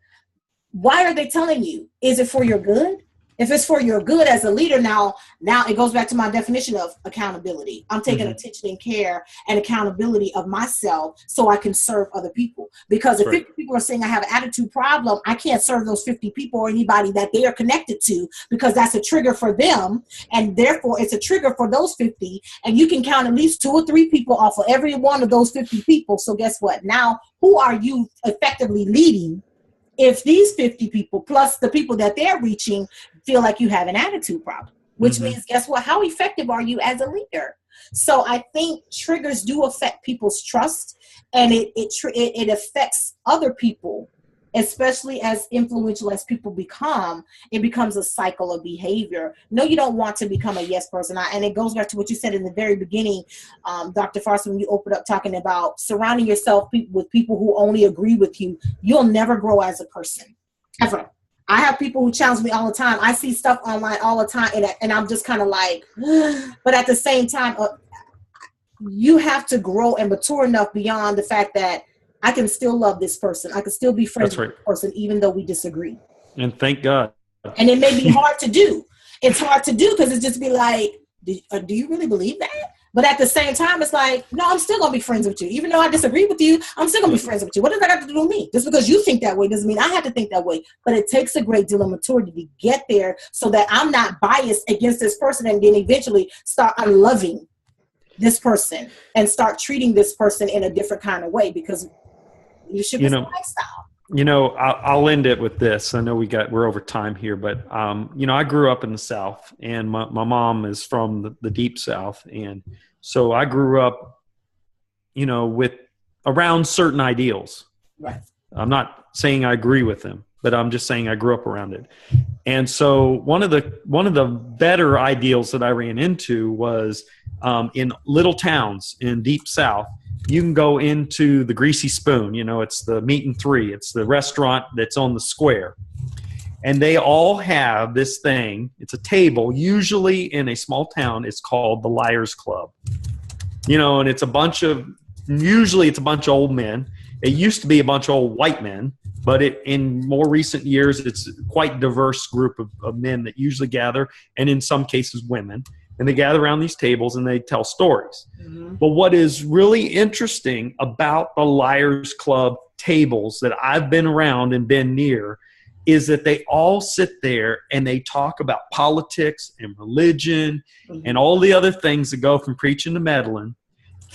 why are they telling you? Is it for your good? If it's for your good as a leader, now it goes back to my definition of accountability. I'm taking attention and care and accountability of myself so I can serve other people. Because if 50 people are saying I have an attitude problem, I can't serve those 50 people or anybody that they are connected to, because that's a trigger for them. And therefore, it's a trigger for those 50. And you can count at least 2 or 3 people off of every one of those 50 people. So guess what? Now, who are you effectively leading if these 50 people plus the people that they're reaching feel like you have an attitude problem? Which means, guess what? How effective are you as a leader? So I think triggers do affect people's trust, and it affects other people, especially as influential as people become. It becomes a cycle of behavior. No, you don't want to become a yes person. And it goes back to what you said in the very beginning, Dr. Farson, when you opened up talking about surrounding yourself with people who only agree with you. You'll never grow as a person, ever. I have people who challenge me all the time. I see stuff online all the time, and I'm just kind of like, but at the same time, you have to grow and mature enough beyond the fact that I can still love this person. I can still be friends with this person, even though we disagree. And thank God. And it may be hard to do. It's hard to do because it's just be like, do you really believe that? But at the same time, it's like, no, I'm still going to be friends with you. Even though I disagree with you, I'm still going to be friends with you. What does that have to do with me? Just because you think that way doesn't mean I have to think that way. But it takes a great deal of maturity to get there so that I'm not biased against this person, and then eventually start unloving this person and start treating this person in a different kind of way, because leadership is a lifestyle. I'll end it with this. I know we're over time here, but I grew up in the South, and my mom is from the deep South, and so I grew up, with around certain ideals. Right. I'm not saying I agree with them, but I'm just saying I grew up around it. And so one of the better ideals that I ran into was in little towns in deep South. You can go into the Greasy Spoon, it's the Meat and Three. It's the restaurant that's on the square. And they all have this thing. It's a table, usually in a small town. It's called the Liars Club. And it's usually it's a bunch of old men. It used to be a bunch of old white men, but in more recent years, it's quite a diverse group of men that usually gather, and in some cases women. And they gather around these tables and they tell stories. Mm-hmm. But what is really interesting about the Liars Club tables that I've been around and been near is that they all sit there and they talk about politics and religion and all the other things that go from preaching to meddling.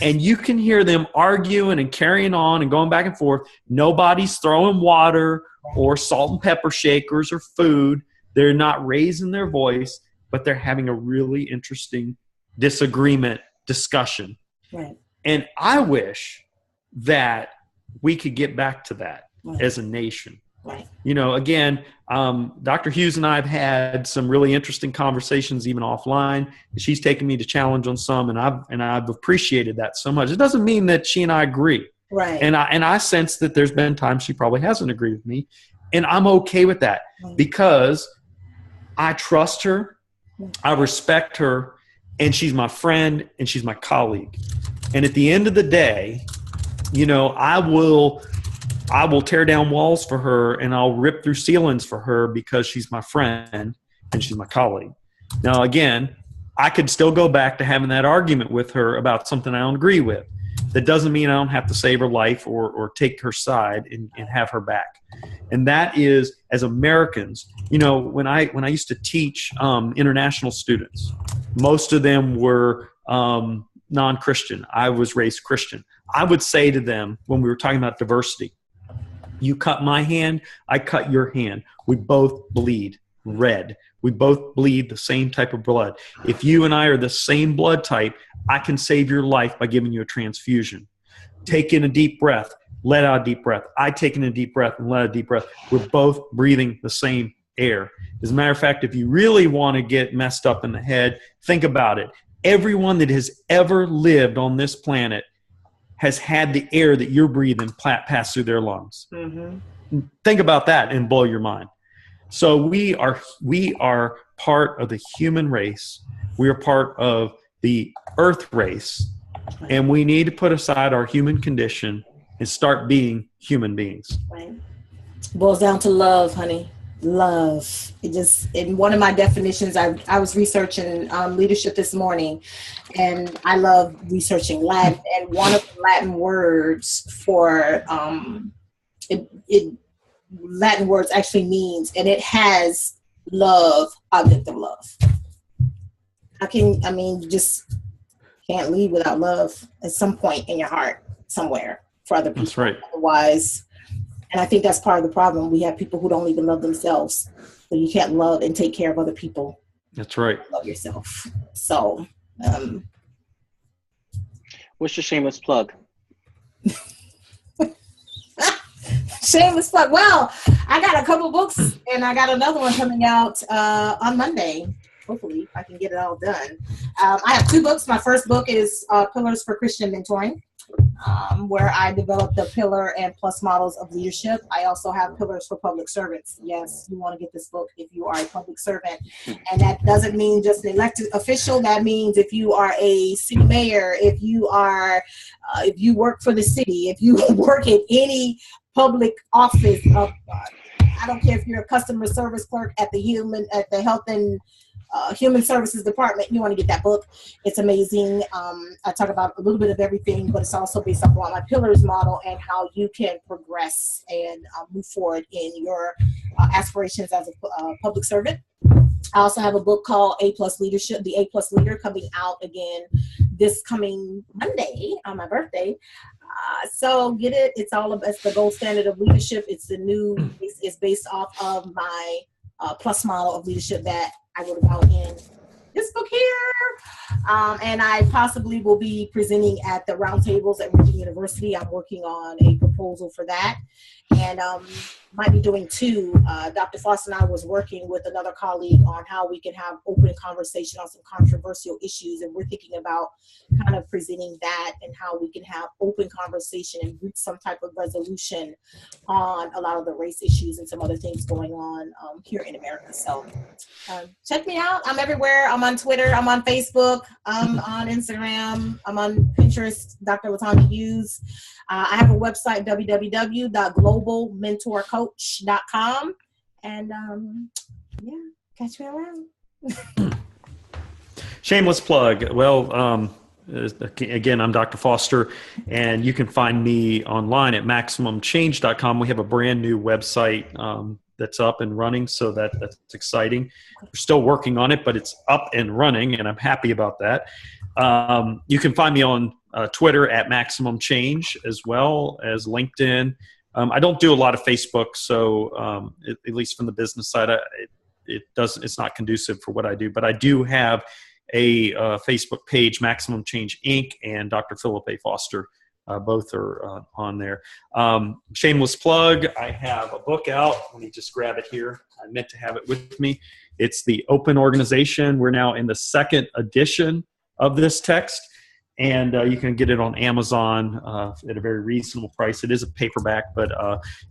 And you can hear them arguing and carrying on and going back and forth. Nobody's throwing water or salt and pepper shakers or food. They're not raising their voice, but they're having a really interesting disagreement discussion. Right. And I wish that we could get back to that as a nation. Right. Again, Dr. Hughes and I have had some really interesting conversations even offline. She's taken me to challenge on some, and I've appreciated that so much. It doesn't mean that she and I agree. Right. And I sense that there's been times she probably hasn't agreed with me, and I'm okay with that because I trust her. I respect her, and she's my friend, and she's my colleague. And at the end of the day, I will tear down walls for her, and I'll rip through ceilings for her because she's my friend and she's my colleague. Now, again, I could still go back to having that argument with her about something I don't agree with. That doesn't mean I don't have to save her life or take her side and have her back. And that is, as Americans, when I used to teach international students, most of them were non-Christian. I was raised Christian. I would say to them when we were talking about diversity, you cut my hand, I cut your hand. We both bleed red. We both bleed the same type of blood. If you and I are the same blood type, I can save your life by giving you a transfusion. Take in a deep breath, let out a deep breath. I take in a deep breath and let out a deep breath. We're both breathing the same air. As a matter of fact, if you really want to get messed up in the head, think about it. everyone that has ever lived on this planet has had the air that you're breathing pass through their lungs. Mm-hmm. Think about that and blow your mind. So we are part of the human race. We are part of the earth race, and we need to put aside our human condition and start being human beings. Right. Boils down to love, honey. Love. It just, in one of my definitions, I was researching leadership this morning, and I love researching Latin, and one of the Latin words for Latin words actually means, and it has love, object of love. You just can't leave without love at some point in your heart somewhere for other people. That's right. Otherwise, and I think that's part of the problem. We have people who don't even love themselves. So you can't love and take care of other people. That's right. Love yourself. So, what's your shameless plug? Shameless plug. Well, I got a couple books, and I got another one coming out on Monday. Hopefully, I can get it all done. I have 2 books. My first book is Pillars for Christian Mentoring, where I developed the pillar and plus models of leadership. I also have Pillars for Public Servants. Yes, you want to get this book if you are a public servant. And that doesn't mean just an elected official. That means if you are a city mayor, if you work for the city, if you work in any public office, I don't care if you're a customer service clerk at the health and Human Services Department, you want to get that book. It's amazing. I talk about a little bit of everything, but it's also based on my pillars model and how you can progress and move forward in your aspirations as a public servant. I also have a book called A+ Leadership, The A+ Leader, coming out again this coming Monday on my birthday. So get it. It's the gold standard of leadership. It's it's based off of my plus model of leadership that I wrote about in this book here. And I possibly will be presenting at the roundtables at Regent University. I'm working on a proposal for that. And might be doing 2. Dr. Foster and I was working with another colleague on how we can have open conversation on some controversial issues. And we're thinking about kind of presenting that and how we can have open conversation and reach some type of resolution on a lot of the race issues and some other things going on here in America. So check me out. I'm everywhere. I'm on Twitter. I'm on Facebook. I'm on Instagram. I'm on Pinterest, Dr. LaTanya Hughes. I have a website, www.globalmentorcoach.com. And catch me around. Shameless plug. Well, again, I'm Dr. Foster, and you can find me online at MaximumChange.com. We have a brand new website that's up and running, so that's exciting. We're still working on it, but it's up and running, and I'm happy about that. You can find me on Twitter at Maximum Change, as well as LinkedIn. I don't do a lot of Facebook, so at least from the business side, it's not conducive for what I do. But I do have a Facebook page, Maximum Change Inc., and Dr. Philip A. Foster. Both are on there. Shameless plug, I have a book out. Let me just grab it here. I meant to have it with me. It's The Open Organization. We're now in the 2nd edition of this text, and you can get it on Amazon at a very reasonable price. It is a paperback, but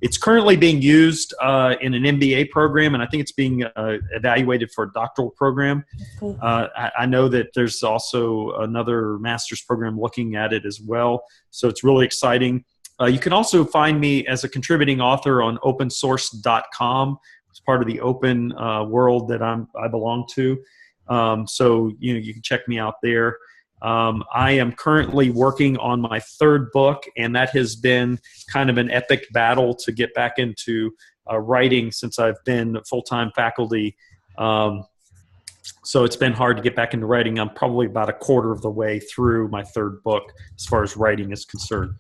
it's currently being used in an MBA program, and I think it's being evaluated for a doctoral program. Cool. I know that there's also another master's program looking at it as well, so it's really exciting. You can also find me as a contributing author on opensource.com. It's part of the open world that I belong to. So you can check me out there. I am currently working on my 3rd book, and that has been kind of an epic battle to get back into writing since I've been full-time faculty. So it's been hard to get back into writing. I'm probably about a quarter of the way through my 3rd book as far as writing is concerned.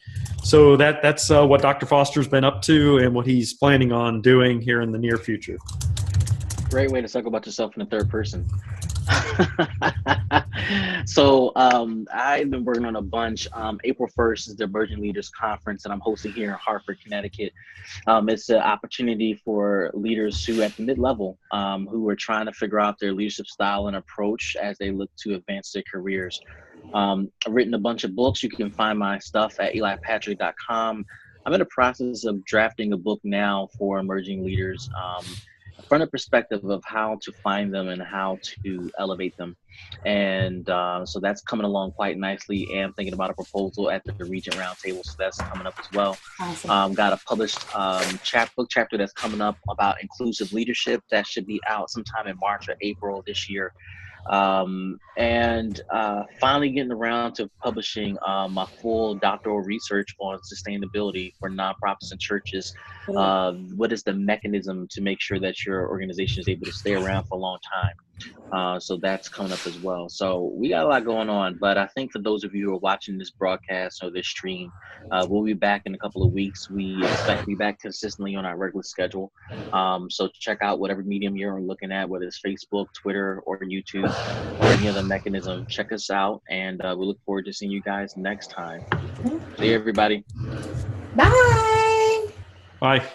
So that's what Dr. Foster's been up to and what he's planning on doing here in the near future. Great way to talk about yourself in the 3rd person. So I've been working on a bunch. April 1st is the Emerging Leaders Conference that I'm hosting here in Hartford, Connecticut. It's an opportunity for leaders who at the mid-level who are trying to figure out their leadership style and approach as they look to advance their careers. I've written a bunch of books. You can find my stuff at elipatrick.com. I'm in the process of drafting a book now for emerging leaders from the perspective of how to find them and how to elevate them. And so that's coming along quite nicely. And I'm thinking about a proposal at the Regent Roundtable, so that's coming up as well. Awesome. Got a published book chapter that's coming up about inclusive leadership that should be out sometime in March or April this year. And finally getting around to publishing my full doctoral research on sustainability for nonprofits and churches. What is the mechanism to make sure that your organization is able to stay around for a long time? So that's coming up as well. So we got a lot going on, but I think for those of you who are watching this broadcast or this stream, we'll be back in a couple of weeks. We expect to be back consistently on our regular schedule. So check out whatever medium you're looking at, whether it's Facebook, Twitter, or YouTube, or any other mechanism. Check us out, and we look forward to seeing you guys next time. See you, everybody. Bye. Bye.